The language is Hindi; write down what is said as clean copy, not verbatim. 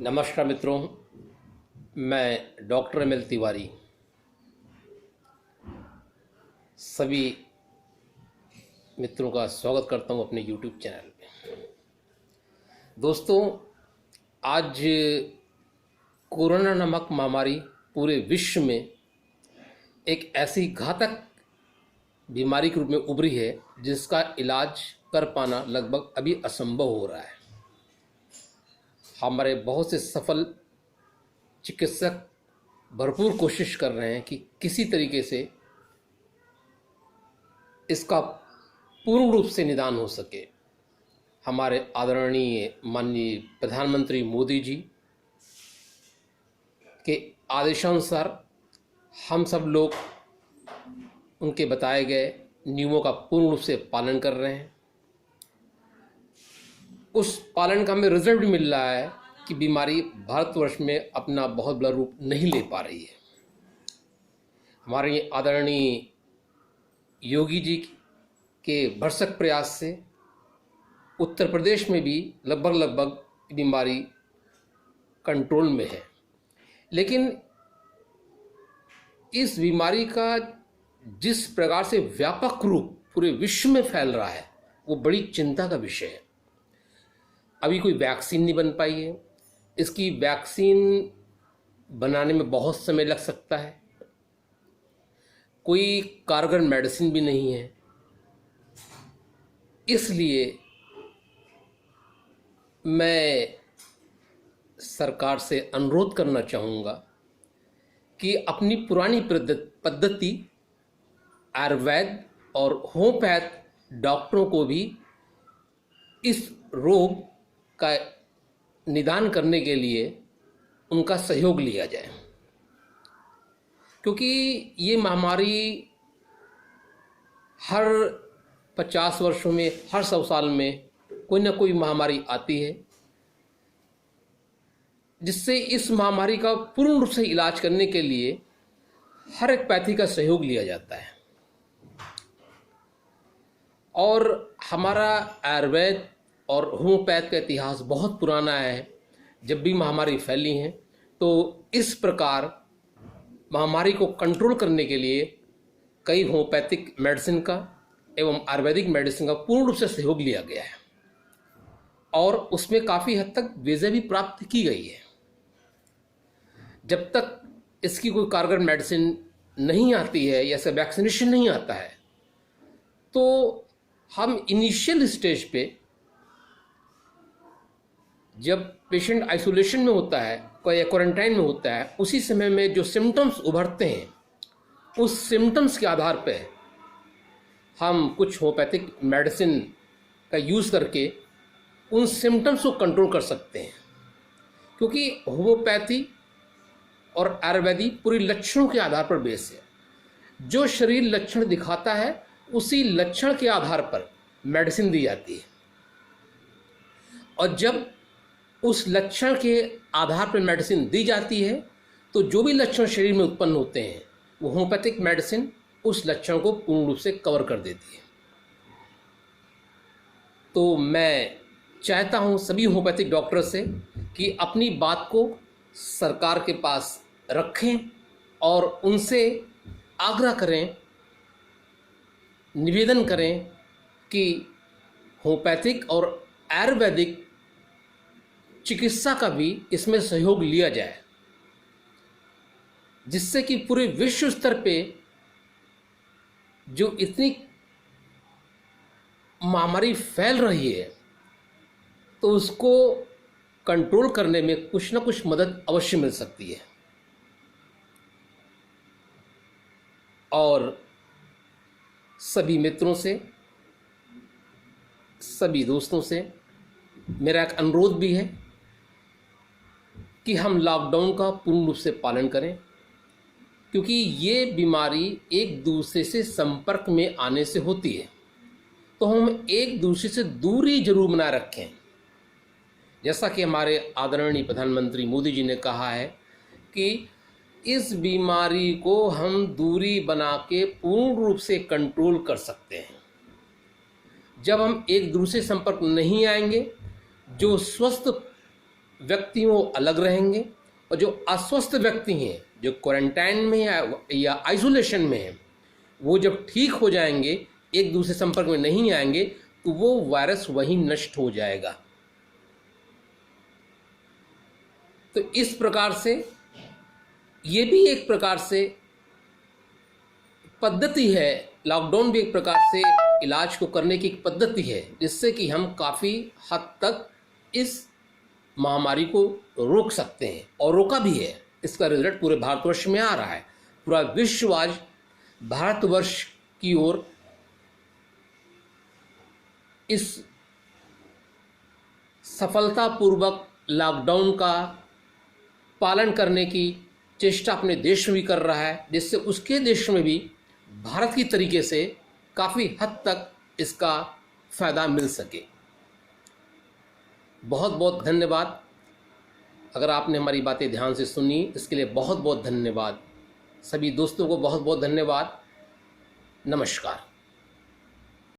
नमस्कार मित्रों, मैं डॉक्टर एम एल तिवारी सभी मित्रों का स्वागत करता हूं अपने यूट्यूब चैनल पे। दोस्तों, आज कोरोना नामक महामारी पूरे विश्व में एक ऐसी घातक बीमारी के रूप में उभरी है जिसका इलाज कर पाना लगभग अभी असंभव हो रहा है। हमारे बहुत से सफल चिकित्सक भरपूर कोशिश कर रहे हैं कि किसी तरीके से इसका पूर्ण रूप से निदान हो सके। हमारे आदरणीय माननीय प्रधानमंत्री मोदी जी के आदेशानुसार हम सब लोग उनके बताए गए नियमों का पूर्ण रूप से पालन कर रहे हैं। उस पालन का हमें रिजल्ट भी मिल रहा है कि बीमारी भारतवर्ष में अपना बहुत बड़ा रूप नहीं ले पा रही है। हमारे आदरणीय योगी जी के भरसक प्रयास से उत्तर प्रदेश में भी लगभग बीमारी कंट्रोल में है, लेकिन इस बीमारी का जिस प्रकार से व्यापक रूप पूरे विश्व में फैल रहा है वो बड़ी चिंता का विषय है। अभी कोई वैक्सीन नहीं बन पाई है। इसकी वैक्सीन बनाने में बहुत समय लग सकता है। कोई कारगर मेडिसिन भी नहीं है। इसलिए मैं सरकार से अनुरोध करना चाहूँगा कि अपनी पुरानी पद्धति आयुर्वेद और होम्योपैथ डॉक्टरों को भी इस रोग का निदान करने के लिए उनका सहयोग लिया जाए, क्योंकि ये महामारी हर 50 वर्षों में, हर 100 साल में कोई ना कोई महामारी आती है, जिससे इस महामारी का पूर्ण रूप से इलाज करने के लिए हर एक पैथी का सहयोग लिया जाता है। और हमारा आयुर्वेद और होम्योपैथ का इतिहास बहुत पुराना है। जब भी महामारी फैली है तो इस प्रकार महामारी को कंट्रोल करने के लिए कई होम्योपैथिक मेडिसिन का एवं आयुर्वेदिक मेडिसिन का पूर्ण रूप से सहयोग लिया गया है और उसमें काफ़ी हद तक विजय भी प्राप्त की गई है। जब तक इसकी कोई कारगर मेडिसिन नहीं आती है या इसका वैक्सीनेशन नहीं आता है तो हम इनिशियल स्टेज पे, जब पेशेंट आइसोलेशन में होता है या क्वारंटाइन में होता है, उसी समय में जो सिम्टम्स उभरते हैं उस सिम्टम्स के आधार पे हम कुछ होम्योपैथिक मेडिसिन का यूज़ करके उन सिम्टम्स को कंट्रोल कर सकते हैं। क्योंकि होम्योपैथी और आयुर्वेदी पूरी लक्षणों के आधार पर बेस है। जो शरीर लक्षण दिखाता है उसी लक्षण के आधार पर मेडिसिन दी जाती है, और जब उस लक्षण के आधार पर मेडिसिन दी जाती है तो जो भी लक्षण शरीर में उत्पन्न होते हैं वो होम्योपैथिक मेडिसिन उस लक्षण को पूर्ण रूप से कवर कर देती है। तो मैं चाहता हूं सभी होम्योपैथिक डॉक्टर से कि अपनी बात को सरकार के पास रखें और उनसे आग्रह करें, निवेदन करें कि होम्योपैथिक और आयुर्वेदिक चिकित्सा का भी इसमें सहयोग लिया जाए, जिससे कि पूरे विश्व स्तर पे जो इतनी महामारी फैल रही है तो उसको कंट्रोल करने में कुछ ना कुछ मदद अवश्य मिल सकती है। और सभी मित्रों से, सभी दोस्तों से मेरा एक अनुरोध भी है कि हम लॉकडाउन का पूर्ण रूप से पालन करें, क्योंकि ये बीमारी एक दूसरे से संपर्क में आने से होती है। तो हम एक दूसरे से दूरी जरूर बनाए रखें। जैसा कि हमारे आदरणीय प्रधानमंत्री मोदी जी ने कहा है कि इस बीमारी को हम दूरी बना के पूर्ण रूप से कंट्रोल कर सकते हैं। जब हम एक दूसरे संपर्क नहीं आएंगे, जो स्वस्थ व्यक्तियों अलग रहेंगे और जो अस्वस्थ व्यक्ति हैं, जो क्वारंटाइन में या आइसोलेशन में हैं, वो जब ठीक हो जाएंगे, एक दूसरे संपर्क में नहीं आएंगे, तो वो वायरस वहीं नष्ट हो जाएगा। तो इस प्रकार से ये भी एक प्रकार से पद्धति है, लॉकडाउन भी एक प्रकार से इलाज को करने की एक पद्धति है, जिससे कि हम काफ़ी हद तक इस महामारी को रोक सकते हैं और रोका भी है। इसका रिजल्ट पूरे भारतवर्ष में आ रहा है। पूरा विश्व आज भारतवर्ष की ओर इस सफलतापूर्वक लॉकडाउन का पालन करने की चेष्टा अपने देश में भी कर रहा है, जिससे उसके देश में भी भारत की तरीके से काफ़ी हद तक इसका फ़ायदा मिल सके। बहुत बहुत धन्यवाद। अगर आपने हमारी बातें ध्यान से सुनी, इसके लिए बहुत बहुत धन्यवाद। सभी दोस्तों को बहुत बहुत धन्यवाद। नमस्कार।